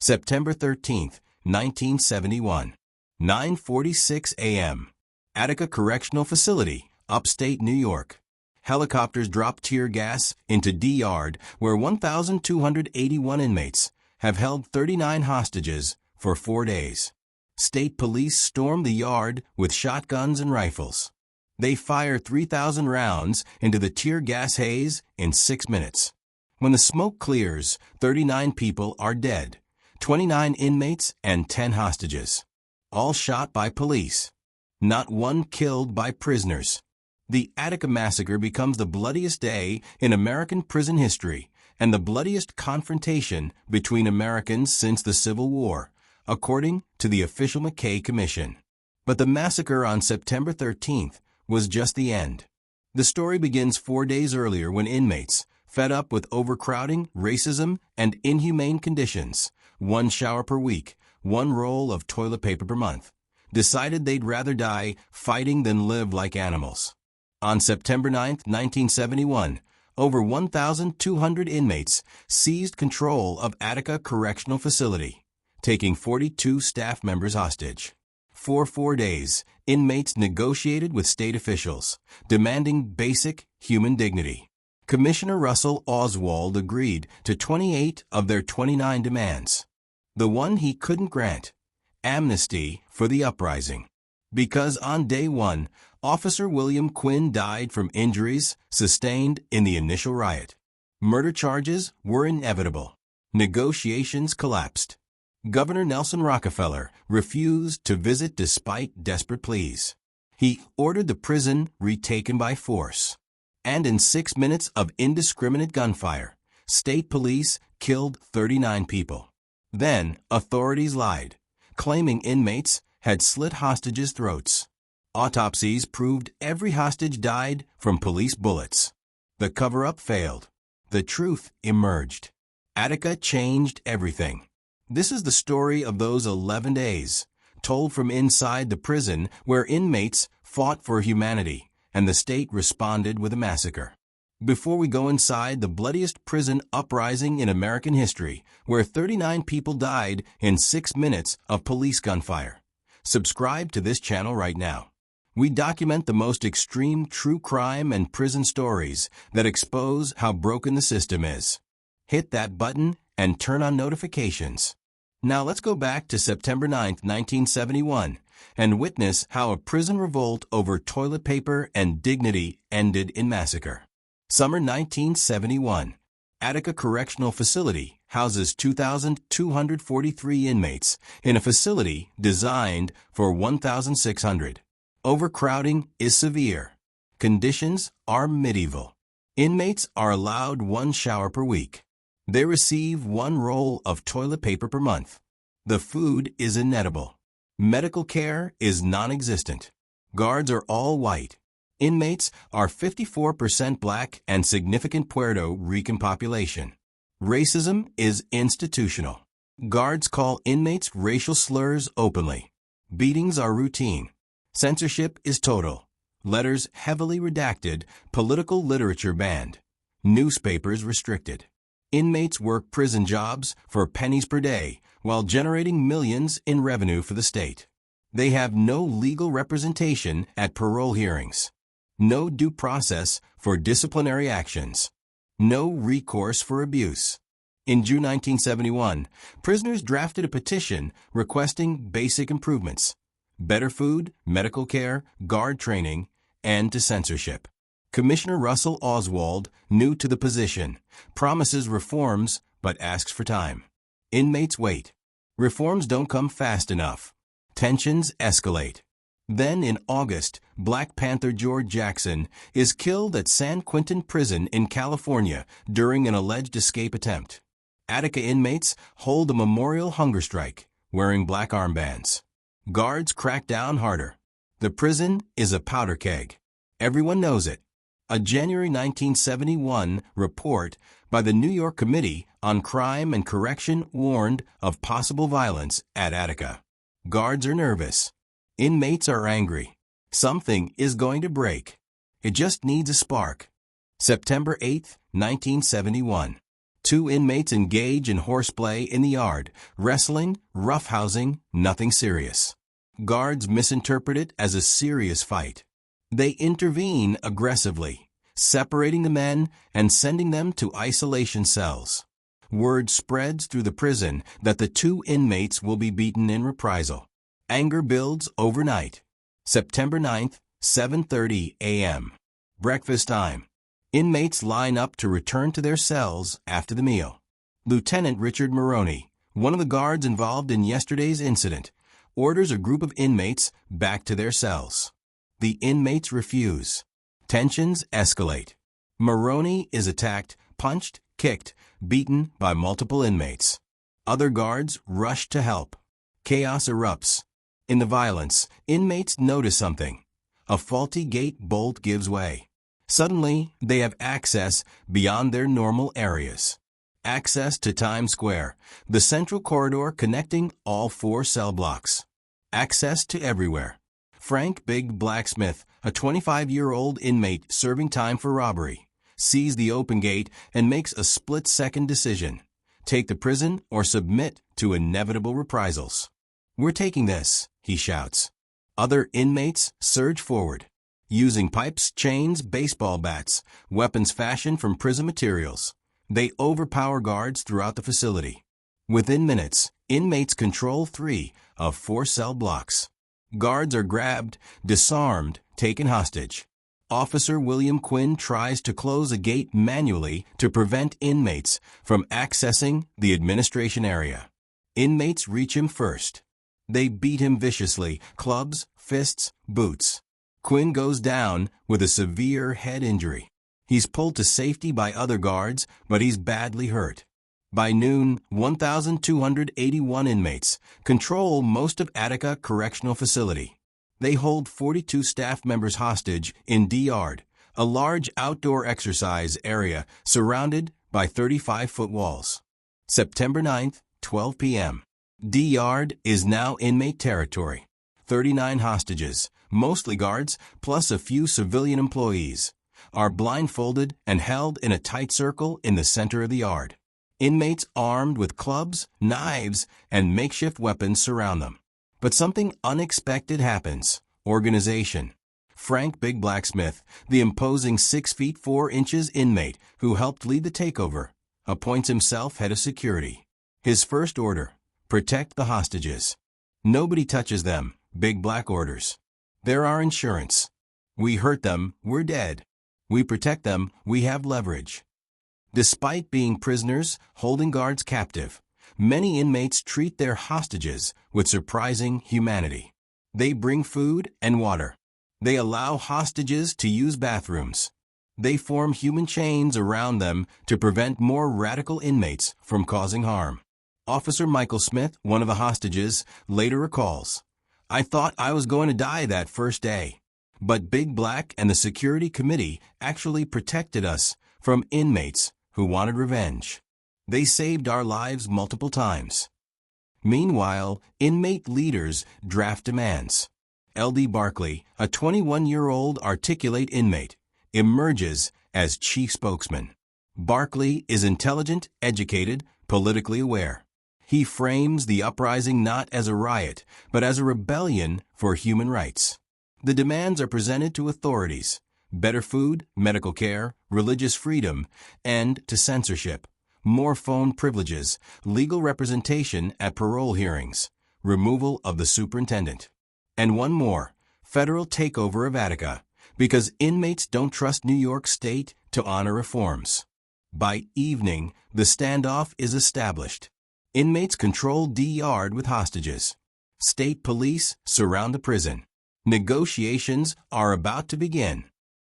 September 13, 1971. 9:46 a.m. Attica Correctional Facility, upstate New York. Helicopters drop tear gas into D-Yard, where 1,281 inmates have held 39 hostages for 4 days. State police storm the yard with shotguns and rifles. They fire 3,000 rounds into the tear gas haze in 6 minutes. When the smoke clears, 39 people are dead, 29 inmates and 10 hostages. All shot by police. Not one killed by prisoners. The Attica Massacre becomes the bloodiest day in American prison history and the bloodiest confrontation between Americans since the Civil War, according to the official McKay Commission. But the massacre on September 13th was just the end. The story begins 4 days earlier when inmates, fed up with overcrowding, racism, and inhumane conditions, 1 shower per week, 1 roll of toilet paper per month, decided they'd rather die fighting than live like animals. On September 9, 1971, over 1,200 inmates seized control of Attica Correctional Facility, taking 42 staff members hostage. For 4 days, inmates negotiated with state officials, demanding basic human dignity. Commissioner Russell Oswald agreed to 28 of their 29 demands. The one he couldn't grant: amnesty for the uprising. Because on day 1, Officer William Quinn died from injuries sustained in the initial riot. Murder charges were inevitable. Negotiations collapsed. Governor Nelson Rockefeller refused to visit despite desperate pleas. He ordered the prison retaken by force. And in 6 minutes of indiscriminate gunfire, state police killed 39 people. Then authorities lied, claiming inmates had slit hostages' throats. Autopsies proved every hostage died from police bullets. The cover-up failed. The truth emerged. Attica changed everything. This is the story of those 11 days, told from inside the prison where inmates fought for humanity and the state responded with a massacre. Before we go inside the bloodiest prison uprising in American history, where 39 people died in 6 minutes of police gunfire, subscribe to this channel right now. We document the most extreme true crime and prison stories that expose how broken the system is. Hit that button and turn on notifications. Now let's go back to September 9, 1971, and witness how a prison revolt over toilet paper and dignity ended in massacre. Summer 1971. Attica Correctional Facility houses 2,243 inmates in a facility designed for 1,600. Overcrowding is severe. Conditions are medieval. Inmates are allowed 1 shower per week. They receive 1 roll of toilet paper per month. The food is inedible. Medical care is non-existent. Guards are all white. Inmates are 54% black and significant Puerto Rican population. Racism is institutional. Guards call inmates racial slurs openly. Beatings are routine. Censorship is total. Letters heavily redacted, political literature banned. Newspapers restricted. Inmates work prison jobs for pennies per day while generating millions in revenue for the state. They have no legal representation at parole hearings. No due process for disciplinary actions. No recourse for abuse. In June 1971, prisoners drafted a petition requesting basic improvements: better food, medical care, guard training, and to censorship. Commissioner Russell Oswald, new to the position, promises reforms but asks for time. Inmates wait. Reforms don't come fast enough. Tensions escalate. Then in August, Black Panther George Jackson is killed at San Quentin Prison in California during an alleged escape attempt. Attica inmates hold a memorial hunger strike, wearing black armbands. Guards crack down harder. The prison is a powder keg. Everyone knows it. A January 1971 report by the New York Committee on Crime and Correction warned of possible violence at Attica. Guards are nervous. Inmates are angry. Something is going to break. It just needs a spark. September 8, 1971. 2 inmates engage in horseplay in the yard, wrestling, roughhousing, nothing serious. Guards misinterpret it as a serious fight. They intervene aggressively, separating the men and sending them to isolation cells. Word spreads through the prison that the 2 inmates will be beaten in reprisal. Anger builds overnight. September 9th, 7:30 a.m. Breakfast time. Inmates line up to return to their cells after the meal. Lieutenant Richard Maroney, one of the guards involved in yesterday's incident, orders a group of inmates back to their cells. The inmates refuse. Tensions escalate. Maroney is attacked, punched, kicked, beaten by multiple inmates. Other guards rush to help. Chaos erupts. In the violence, inmates notice something. A faulty gate bolt gives way. Suddenly, they have access beyond their normal areas. Access to Times Square, the central corridor connecting all 4 cell blocks. Access to everywhere. Frank Big Blacksmith, a 25-year-old inmate serving time for robbery, sees the open gate and makes a split-second decision. Take the prison or submit to inevitable reprisals. "We're taking this," he shouts. Other inmates surge forward. Using pipes, chains, baseball bats, weapons fashioned from prison materials, they overpower guards throughout the facility. Within minutes, inmates control 3 of 4 cell blocks. Guards are grabbed, disarmed, taken hostage. Officer William Quinn tries to close a gate manually to prevent inmates from accessing the administration area. Inmates reach him first. They beat him viciously, clubs, fists, boots. Quinn goes down with a severe head injury. He's pulled to safety by other guards, but he's badly hurt. By noon, 1,281 inmates control most of Attica Correctional Facility. They hold 42 staff members hostage in D-Yard, a large outdoor exercise area surrounded by 35-foot walls. September 9th, 12 p.m. D-Yard is now inmate territory. 39 hostages, mostly guards, plus a few civilian employees, are blindfolded and held in a tight circle in the center of the yard. Inmates armed with clubs, knives, and makeshift weapons surround them. But something unexpected happens. Organization. Frank Big Blacksmith, the imposing 6 feet 4 inches inmate who helped lead the takeover, appoints himself head of security. His first order: protect the hostages. Nobody touches them, Big Black orders. They're our insurance. We hurt them, we're dead. We protect them, we have leverage. Despite being prisoners, holding guards captive, many inmates treat their hostages with surprising humanity. They bring food and water. They allow hostages to use bathrooms. They form human chains around them to prevent more radical inmates from causing harm. Officer Michael Smith, one of the hostages, later recalls, "I thought I was going to die that first day. But Big Black and the security committee actually protected us from inmates who wanted revenge. They saved our lives multiple times." Meanwhile, inmate leaders draft demands. L.D. Barkley, a 21-year-old articulate inmate, emerges as chief spokesman. Barkley is intelligent, educated, politically aware. He frames the uprising not as a riot, but as a rebellion for human rights. The demands are presented to authorities: better food, medical care, religious freedom, end to censorship, more phone privileges, legal representation at parole hearings, removal of the superintendent. And one more: federal takeover of Attica, because inmates don't trust New York State to honor reforms. By evening, the standoff is established. Inmates control D-Yard with hostages. State police surround the prison. Negotiations are about to begin.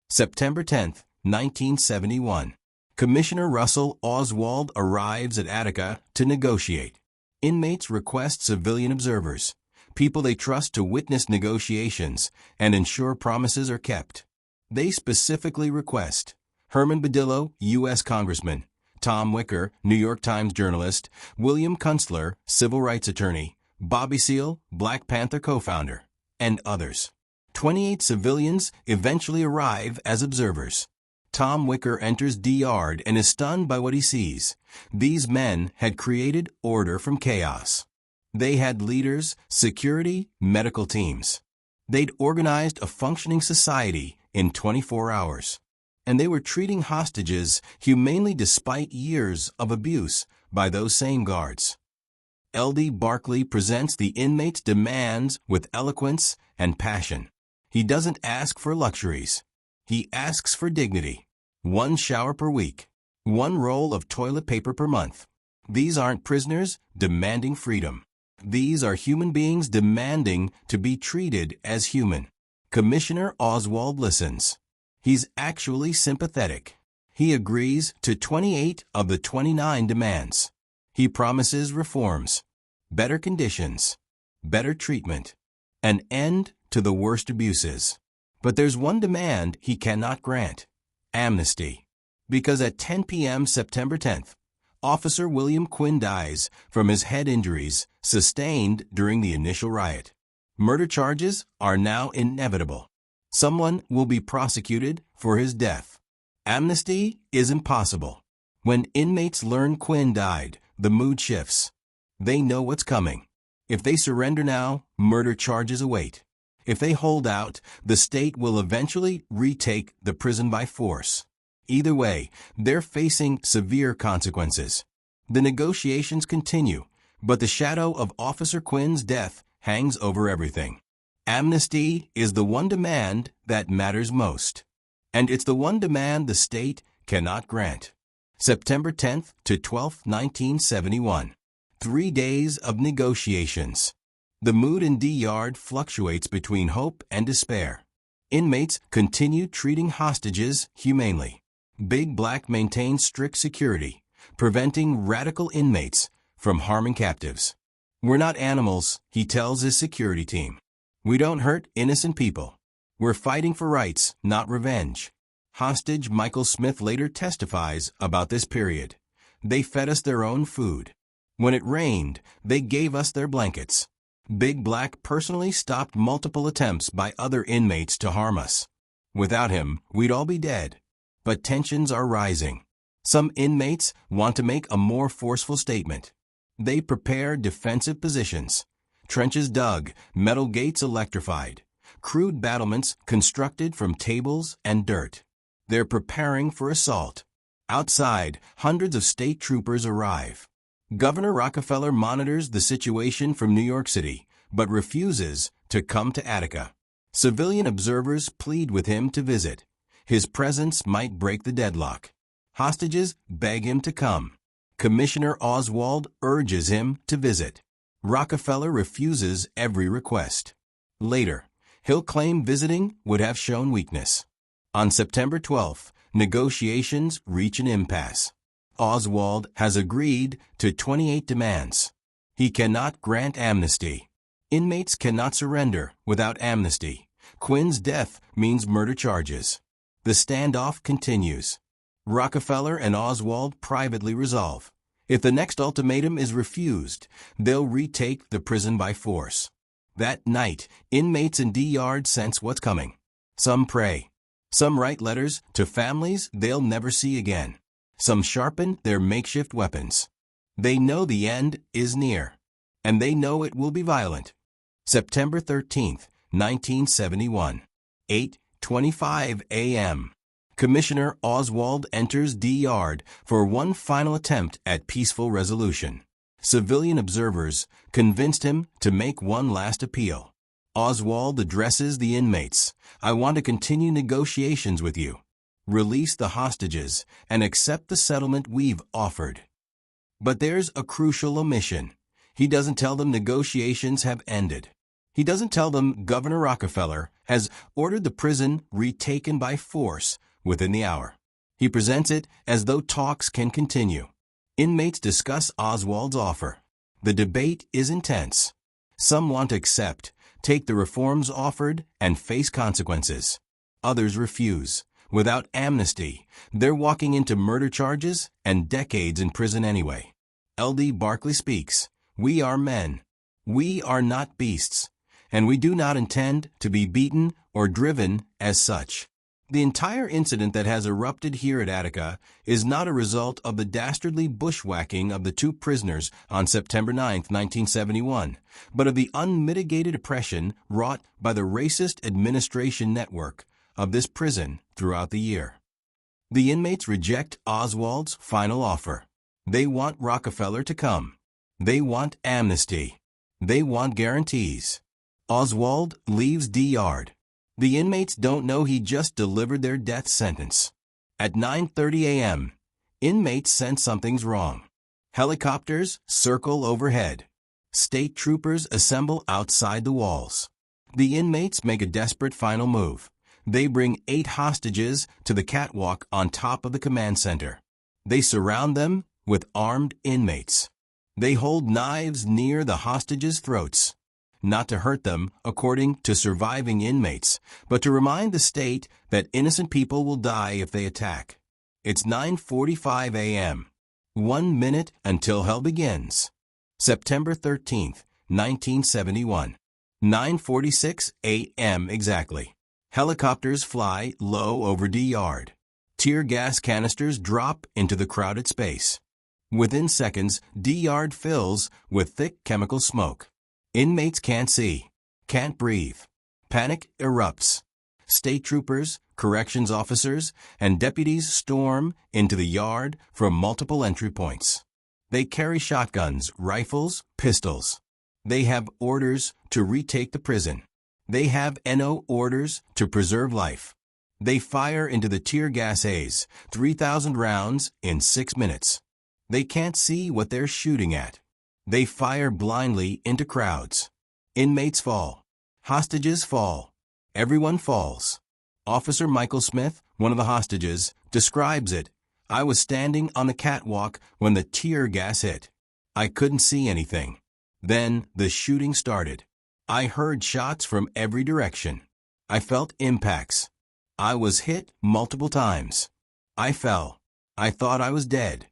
September 10th, 1971. Commissioner Russell Oswald arrives at Attica to negotiate. Inmates request civilian observers, people they trust to witness negotiations and ensure promises are kept. They specifically request Herman Badillo, U.S. Congressman; Tom Wicker, New York Times journalist; William Kunstler, civil rights attorney; Bobby Seale, Black Panther co-founder, and others. 28 civilians eventually arrive as observers. Tom Wicker enters the yard and is stunned by what he sees. These men had created order from chaos. They had leaders, security, medical teams. They'd organized a functioning society in 24 hours. And they were treating hostages humanely despite years of abuse by those same guards. L.D. Barkley presents the inmates' demands with eloquence and passion. He doesn't ask for luxuries. He asks for dignity. 1 shower per week. 1 roll of toilet paper per month. These aren't prisoners demanding freedom. These are human beings demanding to be treated as human. Commissioner Oswald listens. He's actually sympathetic. He agrees to 28 of the 29 demands. He promises reforms, better conditions, better treatment, an end to the worst abuses. But there's one demand he cannot grant: amnesty. Because at 10 p.m. September 10th, Officer William Quinn dies from his head injuries sustained during the initial riot. Murder charges are now inevitable. Someone will be prosecuted for his death. Amnesty is impossible. When inmates learn Quinn died, the mood shifts. They know what's coming. If they surrender now, murder charges await. If they hold out, the state will eventually retake the prison by force. Either way, they're facing severe consequences. The negotiations continue, but the shadow of Officer Quinn's death hangs over everything. Amnesty is the one demand that matters most. And it's the one demand the state cannot grant. September 10th to 12th, 1971. 3 days of negotiations. The mood in D Yard fluctuates between hope and despair. Inmates continue treating hostages humanely. Big Black maintains strict security, preventing radical inmates from harming captives. "We're not animals," he tells his security team. "We don't hurt innocent people. We're fighting for rights, not revenge." Hostage Michael Smith later testifies about this period. "They fed us their own food. When it rained, they gave us their blankets." Big Black personally stopped multiple attempts by other inmates to harm us. Without him, we'd all be dead. But tensions are rising. Some inmates want to make a more forceful statement. They prepare defensive positions. Trenches dug, metal gates electrified, crude battlements constructed from tables and dirt. They're preparing for assault. Outside, hundreds of state troopers arrive. Governor Rockefeller monitors the situation from New York City, but refuses to come to Attica. Civilian observers plead with him to visit. His presence might break the deadlock. Hostages beg him to come. Commissioner Oswald urges him to visit. Rockefeller refuses every request. Later, he'll claim visiting would have shown weakness. On September 12th, negotiations reach an impasse. Oswald has agreed to 28 demands. He cannot grant amnesty. Inmates cannot surrender without amnesty. Quinn's death means murder charges. The standoff continues. Rockefeller and Oswald privately resolve. If the next ultimatum is refused, they'll retake the prison by force. That night, inmates in D Yard sense what's coming. Some pray. Some write letters to families they'll never see again. Some sharpen their makeshift weapons. They know the end is near, and they know it will be violent. September 13th, 1971, 8:25 a.m. Commissioner Oswald enters D Yard for one final attempt at peaceful resolution. Civilian observers convinced him to make one last appeal. Oswald addresses the inmates. "I want to continue negotiations with you. Release the hostages and accept the settlement we've offered." But there's a crucial omission. He doesn't tell them negotiations have ended. He doesn't tell them Governor Rockefeller has ordered the prison retaken by force within the hour. He presents it as though talks can continue. Inmates discuss Oswald's offer. The debate is intense. Some want to accept, take the reforms offered, and face consequences. Others refuse. Without amnesty, they're walking into murder charges and decades in prison anyway. L.D. Barkley speaks. "We are men. We are not beasts, and we do not intend to be beaten or driven as such." The entire incident that has erupted here at Attica is not a result of the dastardly bushwhacking of the two prisoners on September 9, 1971, but of the unmitigated oppression wrought by the racist administration network of this prison throughout the year. The inmates reject Oswald's final offer. They want Rockefeller to come. They want amnesty. They want guarantees. Oswald leaves D Yard. The inmates don't know he just delivered their death sentence. At 9:30 a.m., inmates sense something's wrong. Helicopters circle overhead. State troopers assemble outside the walls. The inmates make a desperate final move. They bring 8 hostages to the catwalk on top of the command center. They surround them with armed inmates. They hold knives near the hostages' throats. Not to hurt them, according to surviving inmates, but to remind the state that innocent people will die if they attack. It's 9:45 a.m. 1 minute until hell begins. September 13th, 1971. 9:46 a.m. exactly. Helicopters fly low over D Yard. Tear gas canisters drop into the crowded space. Within seconds, D Yard fills with thick chemical smoke. Inmates can't see, can't breathe. Panic erupts. State troopers, corrections officers, and deputies storm into the yard from multiple entry points. They carry shotguns, rifles, pistols. They have orders to retake the prison. They have NO orders to preserve life. They fire into the tear gas haze, 3,000 rounds in 6 minutes. They can't see what they're shooting at. They fire blindly into crowds. Inmates fall. Hostages fall. Everyone falls. Officer Michael Smith, one of the hostages, describes it. I was standing on the catwalk when the tear gas hit. I couldn't see anything. Then the shooting started. I heard shots from every direction. I felt impacts. I was hit multiple times. I fell. I thought I was dead.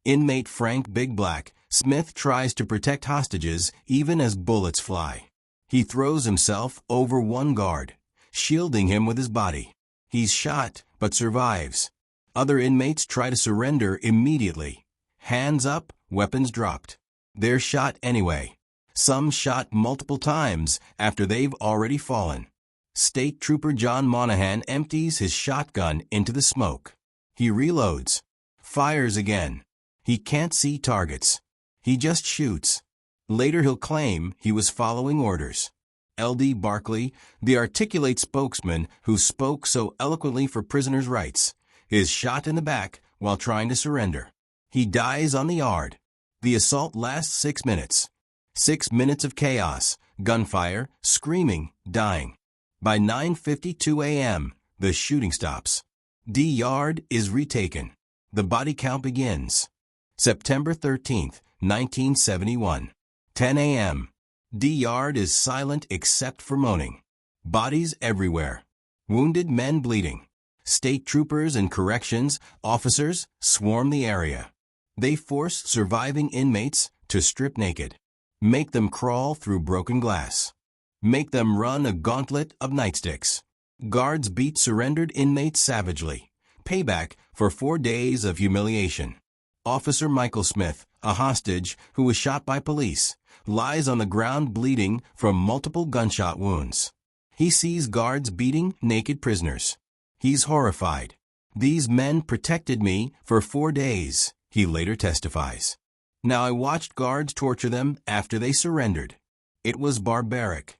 Inmate Frank Big Black Smith tries to protect hostages even as bullets fly. He throws himself over one guard, shielding him with his body. He's shot, but survives. Other inmates try to surrender immediately. Hands up, weapons dropped. They're shot anyway. Some shot multiple times after they've already fallen. State Trooper John Monahan empties his shotgun into the smoke. He reloads. Fires again. He can't see targets. He just shoots. Later he'll claim he was following orders. L.D. Barkley, the articulate spokesman who spoke so eloquently for prisoners' rights, is shot in the back while trying to surrender. He dies on the yard. The assault lasts 6 minutes. 6 minutes of chaos, gunfire, screaming, dying. By 9:52 a.m., the shooting stops. D Yard is retaken. The body count begins. September 13th, 1971. 10 a.m. D Yard is silent except for moaning. Bodies everywhere. Wounded men bleeding. State troopers and corrections officers swarm the area. They force surviving inmates to strip naked. Make them crawl through broken glass. Make them run a gauntlet of nightsticks. Guards beat surrendered inmates savagely. Payback for 4 days of humiliation. Officer Michael Smith, a hostage who was shot by police, lies on the ground bleeding from multiple gunshot wounds. He sees guards beating naked prisoners. He's horrified. These men protected me for 4 days, he later testifies. Now I watched guards torture them after they surrendered. It was barbaric.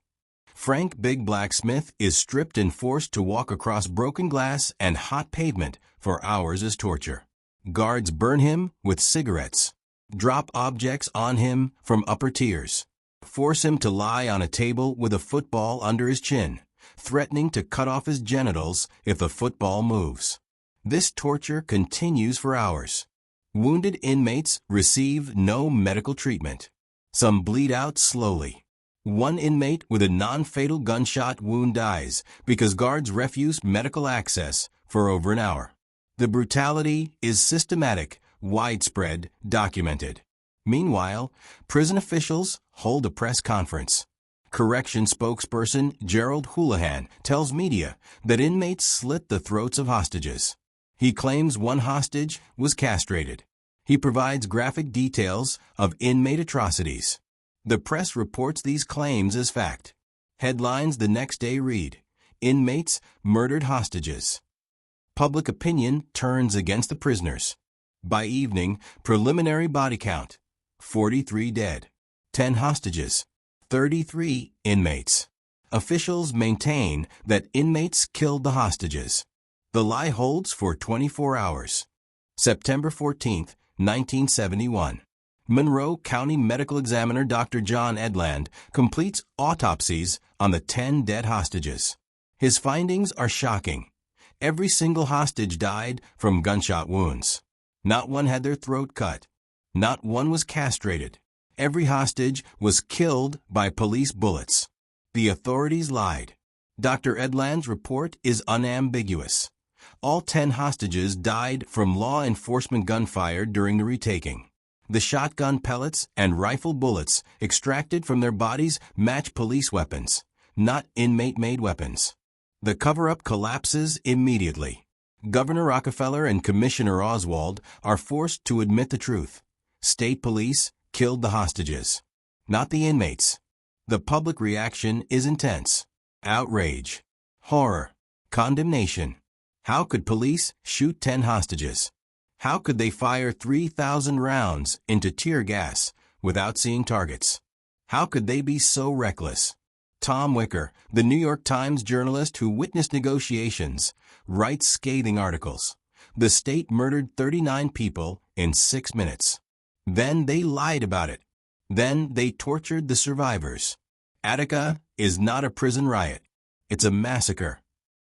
Frank Big Black Smith is stripped and forced to walk across broken glass and hot pavement for hours as torture. Guards burn him with cigarettes, drop objects on him from upper tiers, force him to lie on a table with a football under his chin, threatening to cut off his genitals if the football moves. This torture continues for hours. Wounded inmates receive no medical treatment. Some bleed out slowly. One inmate with a non-fatal gunshot wound dies because guards refuse medical access for over an hour. The brutality is systematic, widespread, documented. Meanwhile, prison officials hold a press conference. Correction spokesperson Gerald Houlihan tells media that inmates slit the throats of hostages. He claims one hostage was castrated. He provides graphic details of inmate atrocities. The press reports these claims as fact. Headlines the next day read, "Inmates murdered hostages." Public opinion turns against the prisoners. By evening, preliminary body count, 43 dead, 10 hostages, 33 inmates. Officials maintain that inmates killed the hostages. The lie holds for 24 hours. September 14, 1971. Monroe County Medical Examiner Dr. John Edland completes autopsies on the 10 dead hostages. His findings are shocking. Every single hostage died from gunshot wounds. Not one had their throat cut. Not one was castrated. Every hostage was killed by police bullets. The authorities lied. Dr. Edland's report is unambiguous. All 10 hostages died from law enforcement gunfire during the retaking. The shotgun pellets and rifle bullets extracted from their bodies match police weapons, not inmate-made weapons. The cover-up collapses immediately. Governor Rockefeller and Commissioner Oswald are forced to admit the truth. State police killed the hostages, not the inmates. The public reaction is intense. Outrage, horror, condemnation. How could police shoot 10 hostages? How could they fire 3,000 rounds into tear gas without seeing targets? How could they be so reckless? Tom Wicker, the New York Times journalist who witnessed negotiations, writes scathing articles. The state murdered 39 people in 6 minutes. Then they lied about it. Then they tortured the survivors. Attica is not a prison riot. It's a massacre.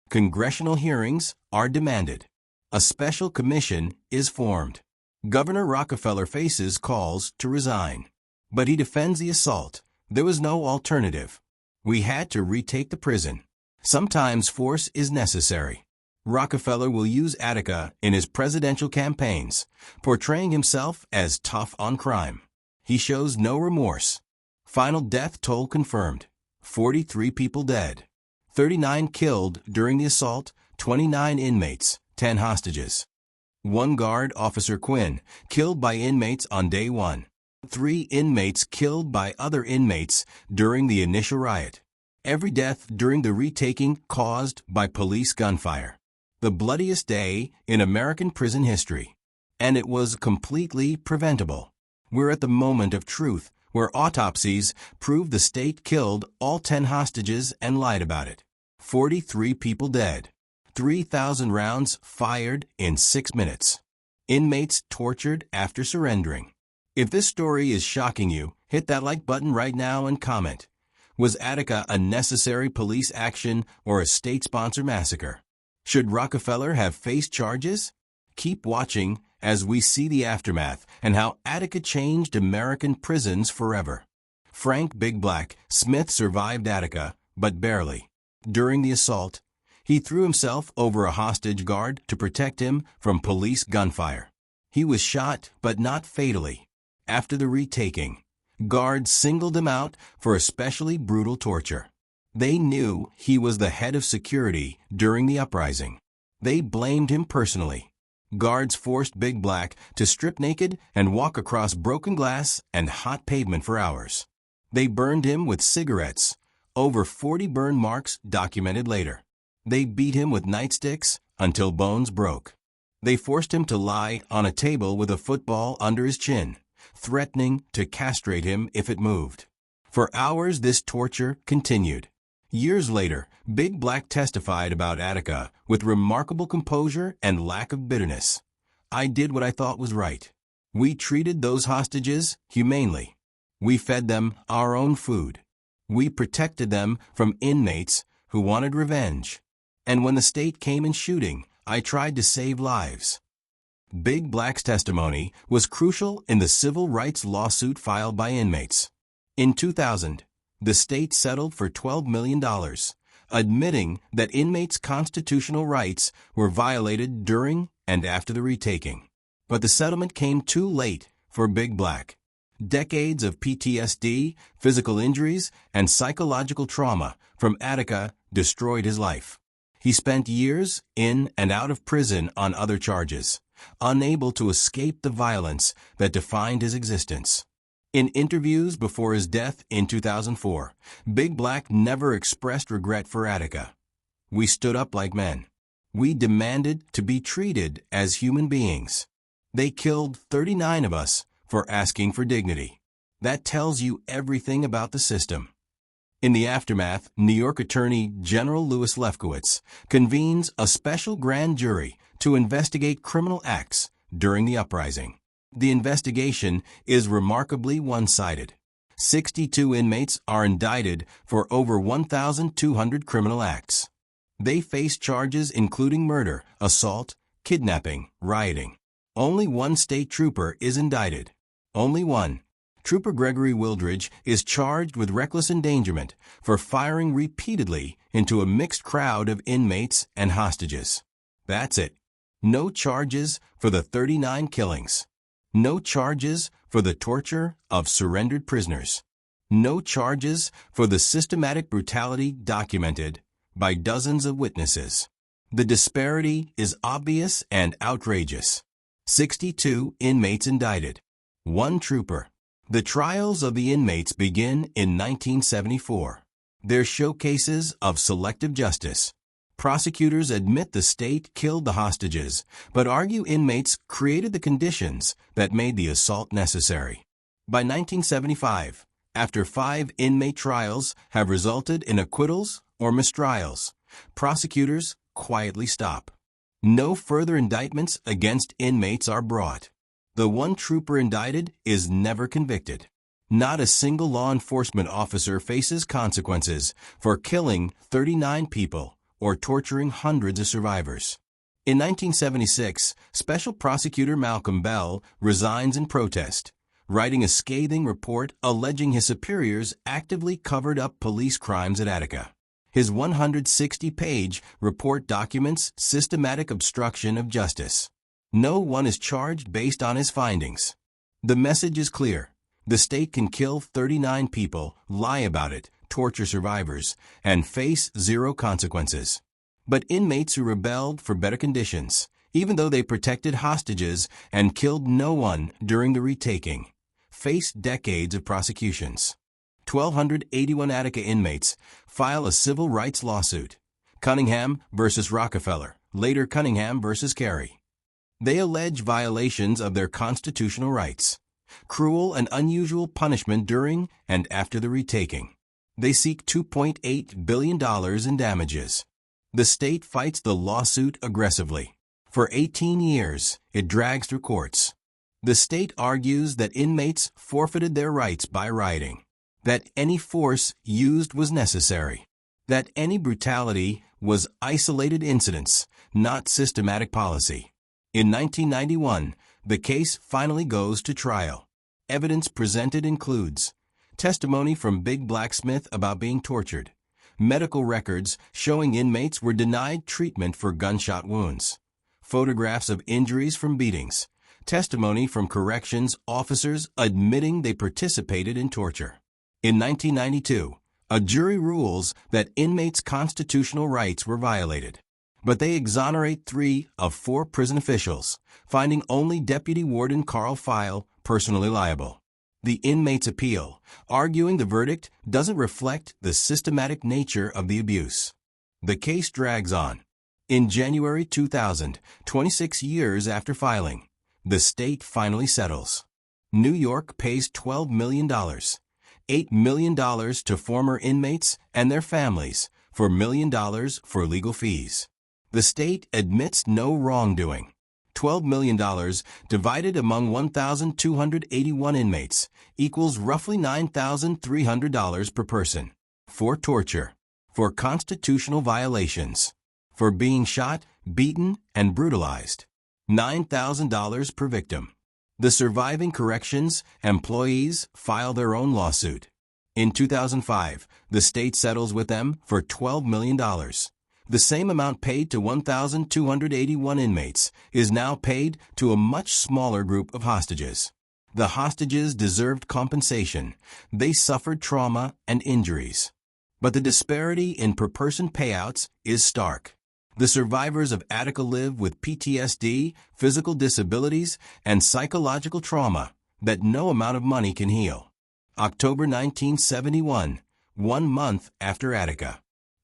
Congressional hearings are demanded. A special commission is formed. Governor Rockefeller faces calls to resign. But he defends the assault. There was no alternative. We had to retake the prison. Sometimes force is necessary. Rockefeller will use Attica in his presidential campaigns, portraying himself as tough on crime. He shows no remorse. Final death toll confirmed. 43 people dead. 39 killed during the assault, 29 inmates, 10 hostages. 1 guard, Officer Quinn, killed by inmates on day 1. 3 inmates killed by other inmates during the initial riot. Every death during the retaking caused by police gunfire. The bloodiest day in American prison history. And it was completely preventable. We're at the moment of truth where autopsies prove the state killed all 10 hostages and lied about it. 43 people dead. 3,000 rounds fired in 6 minutes. Inmates tortured after surrendering. If this story is shocking you, hit that like button right now and comment. Was Attica a necessary police action or a state-sponsored massacre? Should Rockefeller have faced charges? Keep watching as we see the aftermath and how Attica changed American prisons forever. Frank Big Black Smith survived Attica, but barely. During the assault, he threw himself over a hostage guard to protect him from police gunfire. He was shot, but not fatally. After the retaking, guards singled him out for especially brutal torture. They knew he was the head of security during the uprising. They blamed him personally. Guards forced Big Black to strip naked and walk across broken glass and hot pavement for hours. They burned him with cigarettes, over 40 burn marks documented later. They beat him with nightsticks until bones broke. They forced him to lie on a table with a football under his chin, threatening to castrate him if it moved. For hours this torture continued. Years later, Big Black testified about Attica with remarkable composure and lack of bitterness. I did what I thought was right. We treated those hostages humanely. We fed them our own food. We protected them from inmates who wanted revenge. And when the state came in shooting, I tried to save lives. Big Black's testimony was crucial in the civil rights lawsuit filed by inmates. In 2000, the state settled for $12 million, admitting that inmates' constitutional rights were violated during and after the retaking. But the settlement came too late for Big Black. Decades of PTSD, physical injuries, and psychological trauma from Attica destroyed his life. He spent years in and out of prison on other charges, unable to escape the violence that defined his existence. In interviews before his death in 2004, Big Black never expressed regret for Attica. "We stood up like men. We demanded to be treated as human beings. They killed 39 of us for asking for dignity." That tells you everything about the system. In the aftermath, New York Attorney General Louis Lefkowitz convenes a special grand jury to investigate criminal acts during the uprising. The investigation is remarkably one-sided. 62 inmates are indicted for over 1,200 criminal acts. They face charges including murder, assault, kidnapping, rioting. Only one state trooper is indicted. Only one. Trooper Gregory Wildridge is charged with reckless endangerment for firing repeatedly into a mixed crowd of inmates and hostages. That's it. No charges for the 39 killings. No charges for the torture of surrendered prisoners. No charges for the systematic brutality documented by dozens of witnesses. The disparity is obvious and outrageous. 62 inmates indicted. One trooper. The trials of the inmates begin in 1974. They're showcases of selective justice. Prosecutors admit the state killed the hostages, but argue inmates created the conditions that made the assault necessary. By 1975, after 5 inmate trials have resulted in acquittals or mistrials, prosecutors quietly stop. No further indictments against inmates are brought. The one trooper indicted is never convicted. Not a single law enforcement officer faces consequences for killing 39 people or torturing hundreds of survivors. In 1976, Special Prosecutor Malcolm Bell resigns in protest, writing a scathing report alleging his superiors actively covered up police crimes at Attica. His 160-page report documents systematic obstruction of justice. No one is charged based on his findings. The message is clear. The state can kill 39 people, lie about it, torture survivors, and face zero consequences. But inmates who rebelled for better conditions, even though they protected hostages and killed no one during the retaking, faced decades of prosecutions. 1,281 Attica inmates file a civil rights lawsuit. Cunningham versus Rockefeller, later Cunningham versus Carey. They allege violations of their constitutional rights, cruel and unusual punishment during and after the retaking. They seek $2.8 billion in damages. The state fights the lawsuit aggressively. For 18 years, it drags through courts. The state argues that inmates forfeited their rights by rioting, that any force used was necessary, that any brutality was isolated incidents, not systematic policy. In 1991, the case finally goes to trial. Evidence presented includes testimony from Big Blacksmith about being tortured, medical records showing inmates were denied treatment for gunshot wounds, photographs of injuries from beatings, testimony from corrections officers admitting they participated in torture. In 1992, a jury rules that inmates' constitutional rights were violated, but they exonerate 3 of 4 prison officials, finding only Deputy Warden Carl File personally liable. The inmates appeal, arguing the verdict doesn't reflect the systematic nature of the abuse. The case drags on. In January 2000, 26 years after filing, the state finally settles. New York pays $12 million, $8 million to former inmates and their families for $1 million for legal fees. The state admits no wrongdoing. $12 million divided among 1,281 inmates equals roughly $9,300 per person. For torture, for constitutional violations, for being shot, beaten, and brutalized. $9,000 per victim. The surviving corrections employees file their own lawsuit. In 2005, the state settles with them for $12 million. The same amount paid to 1,281 inmates is now paid to a much smaller group of hostages. The hostages deserved compensation. They suffered trauma and injuries. But the disparity in per-person payouts is stark. The survivors of Attica live with PTSD, physical disabilities, and psychological trauma that no amount of money can heal. October 1971, 1 month after Attica.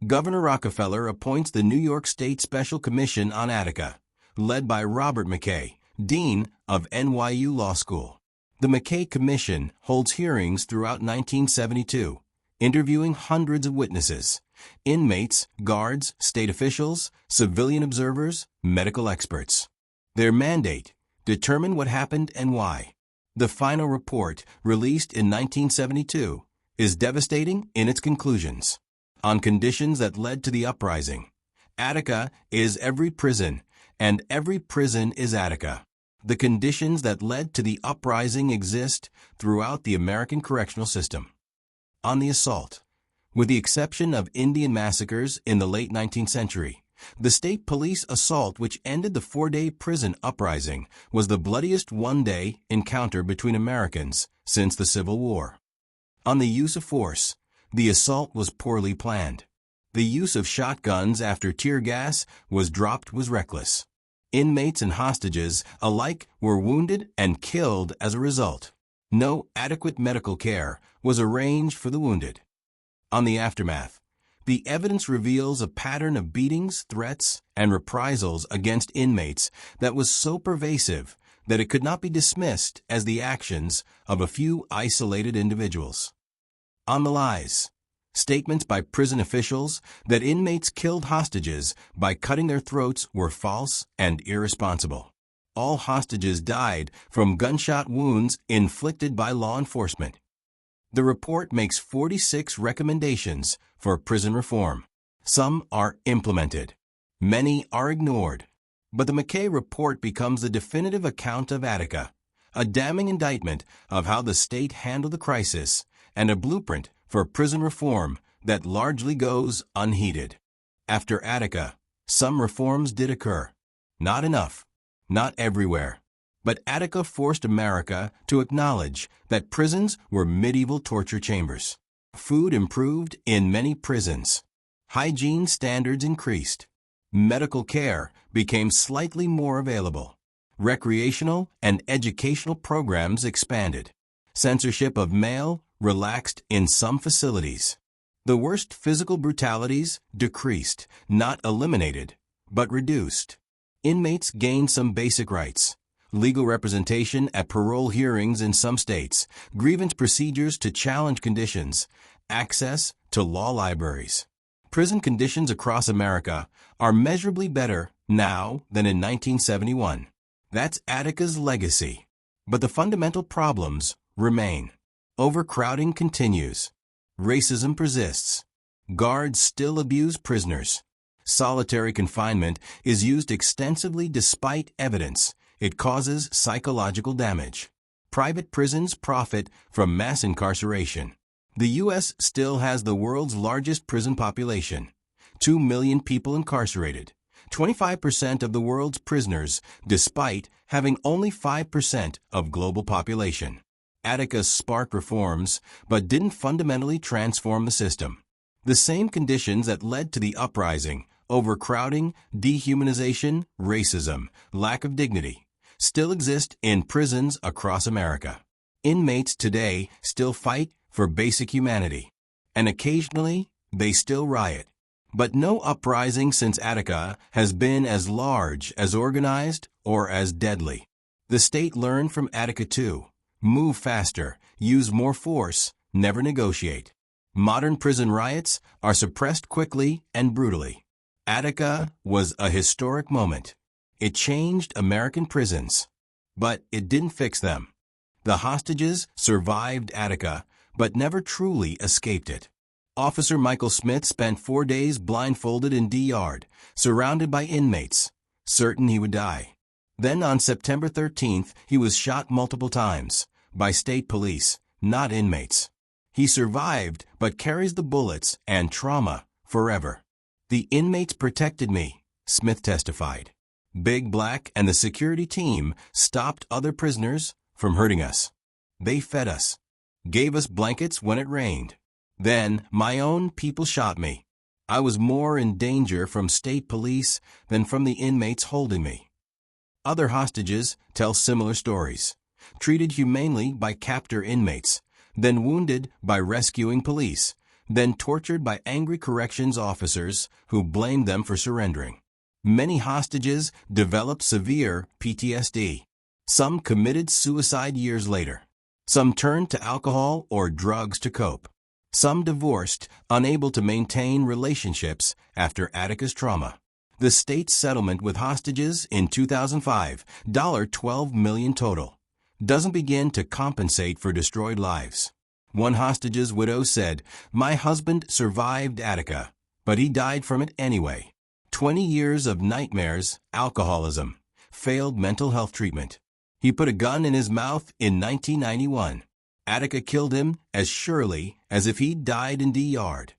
Governor Rockefeller appoints the New York State Special Commission on Attica, led by Robert McKay, Dean of NYU Law School. The McKay Commission holds hearings throughout 1972, interviewing hundreds of witnesses, inmates, guards, state officials, civilian observers, medical experts. Their mandate: determine what happened and why. The final report, released in 1972, is devastating in its conclusions. On conditions that led to the uprising. Attica is every prison, and every prison is Attica. The conditions that led to the uprising exist throughout the American correctional system. On the assault. With the exception of Indian massacres in the late 19th century, the state police assault which ended the 4-day prison uprising was the bloodiest one-day encounter between Americans since the Civil War. On the use of force, the assault was poorly planned. The use of shotguns after tear gas was reckless. Inmates and hostages alike were wounded and killed as a result. No adequate medical care was arranged for the wounded. On the aftermath, the evidence reveals a pattern of beatings, threats, and reprisals against inmates that was so pervasive that it could not be dismissed as the actions of a few isolated individuals. On the lies. Statements by prison officials that inmates killed hostages by cutting their throats were false and irresponsible. All hostages died from gunshot wounds inflicted by law enforcement. The report makes 46 recommendations for prison reform. Some are implemented. Many are ignored. But the McKay report becomes the definitive account of Attica, a damning indictment of how the state handled the crisis, and a blueprint for prison reform that largely goes unheeded. After Attica, some reforms did occur. Not enough. Not everywhere. But Attica forced America to acknowledge that prisons were medieval torture chambers. Food improved in many prisons. Hygiene standards increased. Medical care became slightly more available. Recreational and educational programs expanded. Censorship of mail relaxed in some facilities. The worst physical brutalities decreased, not eliminated, but reduced. Inmates gained some basic rights. Legal representation at parole hearings in some states, grievance procedures to challenge conditions, access to law libraries. Prison conditions across America are measurably better now than in 1971. That's Attica's legacy. But the fundamental problems remain. Overcrowding continues. Racism persists. Guards still abuse prisoners. Solitary confinement is used extensively despite evidence. It causes psychological damage. Private prisons profit from mass incarceration. The U.S. still has the world's largest prison population. 2 million people incarcerated. 25% of the world's prisoners, despite having only 5% of global population. Attica sparked reforms, but didn't fundamentally transform the system. The same conditions that led to the uprising, overcrowding, dehumanization, racism, lack of dignity, still exist in prisons across America. Inmates today still fight for basic humanity, and occasionally they still riot. But no uprising since Attica has been as large, as organized, or as deadly. The state learned from Attica too. Move faster, use more force, never negotiate. Modern prison riots are suppressed quickly and brutally. Attica was a historic moment. It changed American prisons, but it didn't fix them. The hostages survived Attica, but never truly escaped it. Officer Michael Smith spent 4 days blindfolded in D-Yard, surrounded by inmates, certain he would die. Then on September 13th, he was shot multiple times, by state police, not inmates. He survived, but carries the bullets and trauma forever. The inmates protected me, Smith testified. Big Black and the security team stopped other prisoners from hurting us. They fed us, gave us blankets when it rained. Then my own people shot me. I was more in danger from state police than from the inmates holding me. Other hostages tell similar stories, treated humanely by captor inmates, then wounded by rescuing police, then tortured by angry corrections officers who blamed them for surrendering. Many hostages developed severe PTSD. Some committed suicide years later. Some turned to alcohol or drugs to cope. Some divorced, unable to maintain relationships after Attica's trauma. The state's settlement with hostages in 2005, $12 million total, doesn't begin to compensate for destroyed lives. One hostage's widow said, "My husband survived Attica, but he died from it anyway. 20 years of nightmares, alcoholism, failed mental health treatment. He put a gun in his mouth in 1991. Attica killed him as surely as if he'd died in D-Yard."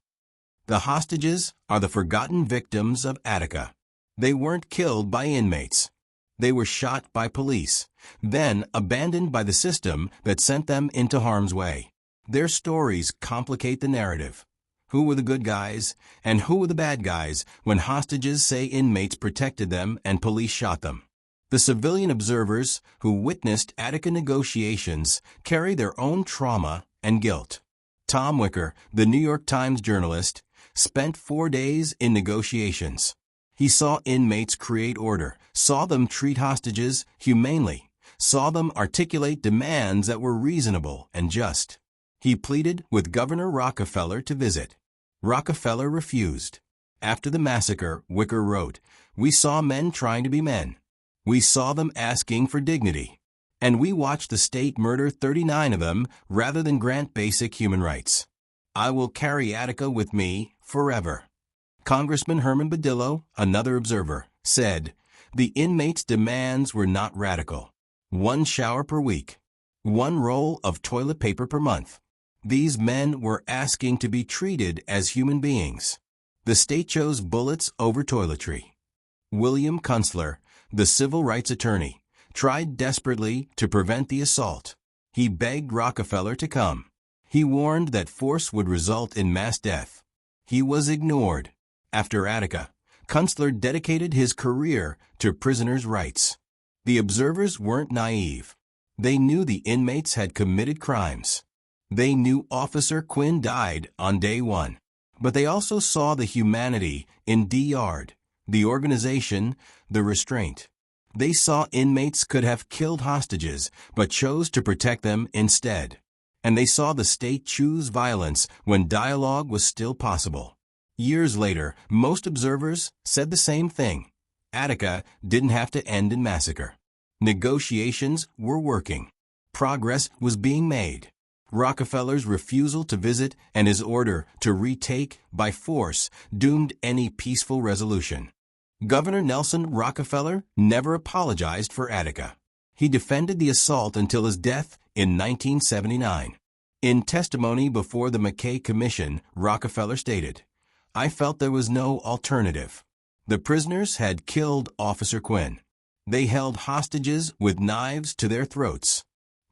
The hostages are the forgotten victims of Attica. They weren't killed by inmates. They were shot by police, then abandoned by the system that sent them into harm's way. Their stories complicate the narrative. Who were the good guys and who were the bad guys when hostages say inmates protected them and police shot them? The civilian observers who witnessed Attica negotiations carry their own trauma and guilt. Tom Wicker, the New York Times journalist, spent 4 days in negotiations. He saw inmates create order, saw them treat hostages humanely, saw them articulate demands that were reasonable and just. He pleaded with Governor Rockefeller to visit. Rockefeller refused. After the massacre, Wicker wrote, "We saw men trying to be men. We saw them asking for dignity. And we watched the state murder 39 of them rather than grant basic human rights. I will carry Attica with me forever." Congressman Herman Badillo, another observer, said, "The inmates' demands were not radical. 1 shower per week. 1 roll of toilet paper per month. These men were asking to be treated as human beings. The state chose bullets over toiletry." William Kunstler, the civil rights attorney, tried desperately to prevent the assault. He begged Rockefeller to come. He warned that force would result in mass death. He was ignored. After Attica, Kunstler dedicated his career to prisoners' rights. The observers weren't naive. They knew the inmates had committed crimes. They knew Officer Quinn died on day 1. But they also saw the humanity in D-Yard, the organization, the restraint. They saw inmates could have killed hostages, but chose to protect them instead. And they saw the state choose violence when dialogue was still possible. Years later, most observers said the same thing. Attica didn't have to end in massacre. Negotiations were working. Progress was being made. Rockefeller's refusal to visit and his order to retake by force doomed any peaceful resolution. Governor Nelson Rockefeller never apologized for Attica. He defended the assault until his death in 1979. In testimony before the McKay Commission, Rockefeller stated, "I felt there was no alternative. The prisoners had killed Officer Quinn. They held hostages with knives to their throats.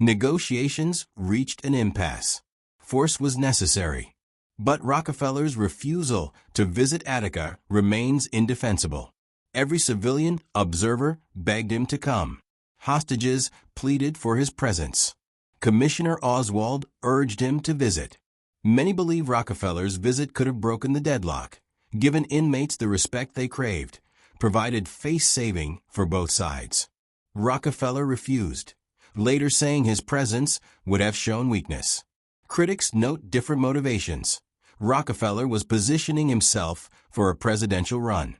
Negotiations reached an impasse. Force was necessary. But Rockefeller's refusal to visit Attica remains indefensible. Every civilian observer begged him to come. Hostages pleaded for his presence. Commissioner Oswald urged him to visit. Many believe Rockefeller's visit could have broken the deadlock, given inmates the respect they craved, provided face-saving for both sides. Rockefeller refused, later saying his presence would have shown weakness. Critics note different motivations. Rockefeller was positioning himself for a presidential run,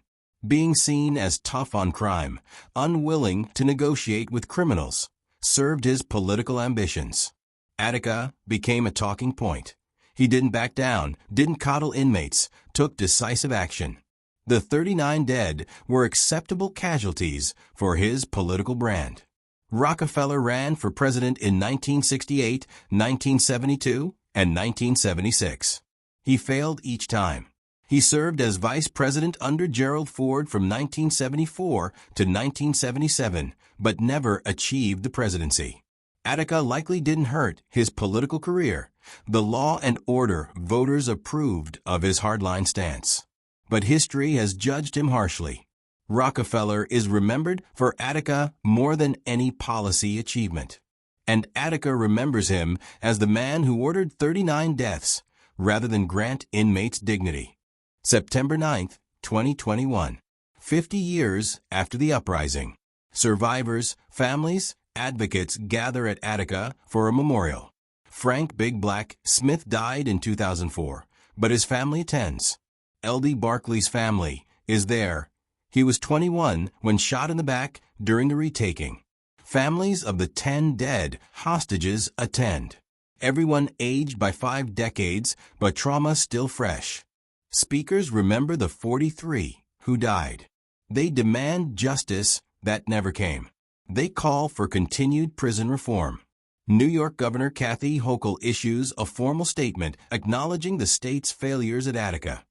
being seen as tough on crime, unwilling to negotiate with criminals, served his political ambitions. Attica became a talking point. He didn't back down, didn't coddle inmates, took decisive action. The 39 dead were acceptable casualties for his political brand. Rockefeller ran for president in 1968, 1972, and 1976. He failed each time. He served as vice president under Gerald Ford from 1974 to 1977, but never achieved the presidency. Attica likely didn't hurt his political career. The law and order voters approved of his hardline stance. But history has judged him harshly. Rockefeller is remembered for Attica more than any policy achievement. And Attica remembers him as the man who ordered 39 deaths rather than grant inmates dignity. September 9, 2021. 50 years after the uprising. Survivors, families, advocates gather at Attica for a memorial. Frank Big Black Smith died in 2004, but his family attends. L.D. Barkley's family is there. He was 21 when shot in the back during the retaking. Families of the 10 dead hostages attend. Everyone aged by 5 decades, but trauma still fresh. Speakers remember the 43 who died. They demand justice that never came. They call for continued prison reform. New York Governor Kathy Hochul issues a formal statement acknowledging the state's failures at Attica.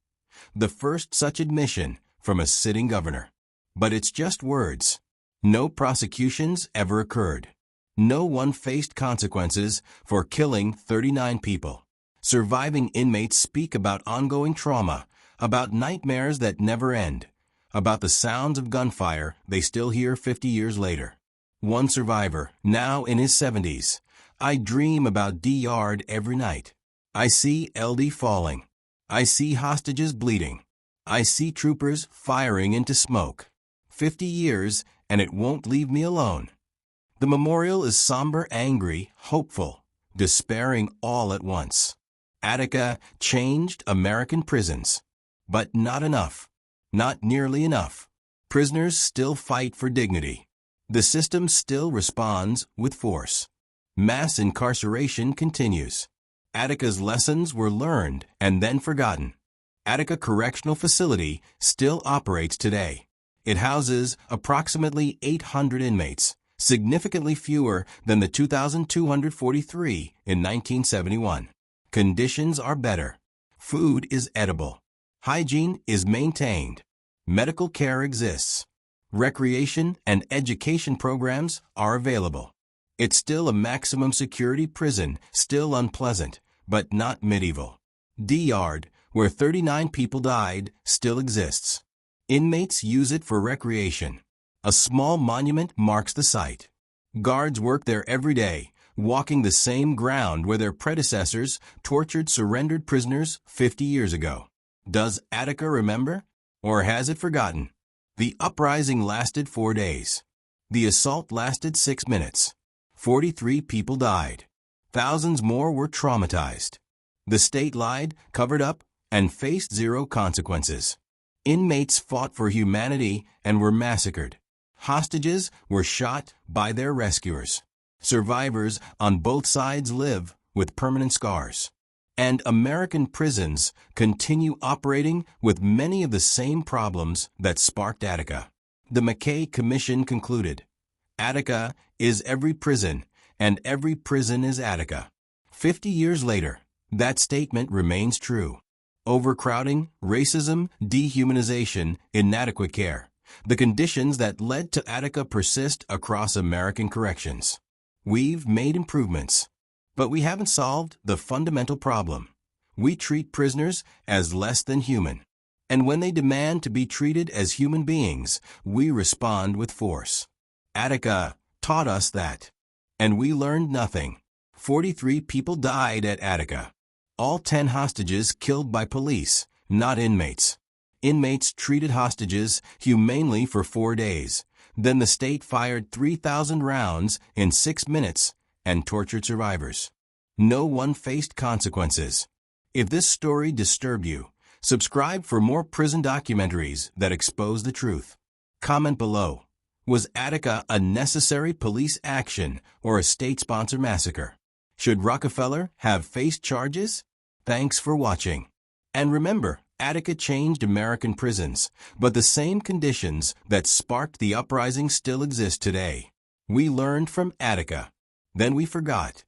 The first such admission from a sitting governor. But it's just words. No prosecutions ever occurred. No one faced consequences for killing 39 people. Surviving inmates speak about ongoing trauma, about nightmares that never end, about the sounds of gunfire they still hear 50 years later. One survivor, now in his 70s, I dream about D-Yard every night. I see LD falling. I see hostages bleeding. I see troopers firing into smoke. 50 years, and it won't leave me alone. The memorial is somber, angry, hopeful, despairing all at once. Attica changed American prisons. But not enough. Not nearly enough. Prisoners still fight for dignity. The system still responds with force. Mass incarceration continues. Attica's lessons were learned and then forgotten. Attica Correctional Facility still operates today. It houses approximately 800 inmates, significantly fewer than the 2,243 in 1971. Conditions are better. Food is edible. Hygiene is maintained. Medical care exists. Recreation and education programs are available. It's still a maximum security prison, still unpleasant, but not medieval. D-Yard, where 39 people died, still exists. Inmates use it for recreation. A small monument marks the site. Guards work there every day, walking the same ground where their predecessors tortured surrendered prisoners 50 years ago. Does Attica remember? Or has it forgotten? The uprising lasted 4 days. The assault lasted 6 minutes. 43 people died. Thousands more were traumatized. The state lied, covered up, and faced zero consequences. Inmates fought for humanity and were massacred. Hostages were shot by their rescuers. Survivors on both sides live with permanent scars. And American prisons continue operating with many of the same problems that sparked Attica. The McKay Commission concluded, Attica is every prison, and every prison is Attica. 50 years later, that statement remains true. Overcrowding, racism, dehumanization, inadequate care. The conditions that led to Attica persist across American corrections. We've made improvements, but we haven't solved the fundamental problem. We treat prisoners as less than human. And when they demand to be treated as human beings, we respond with force. Attica taught us that. And we learned nothing. 43 people died at Attica. All 10 hostages killed by police, not inmates. Inmates treated hostages humanely for 4 days. Then the state fired 3,000 rounds in 6 minutes and tortured survivors. No one faced consequences. If this story disturbed you, subscribe for more prison documentaries that expose the truth. Comment below. Was Attica a necessary police action or a state-sponsored massacre? Should Rockefeller have faced charges? Thanks for watching. And remember, Attica changed American prisons, but the same conditions that sparked the uprising still exist today. We learned from Attica. Then we forgot.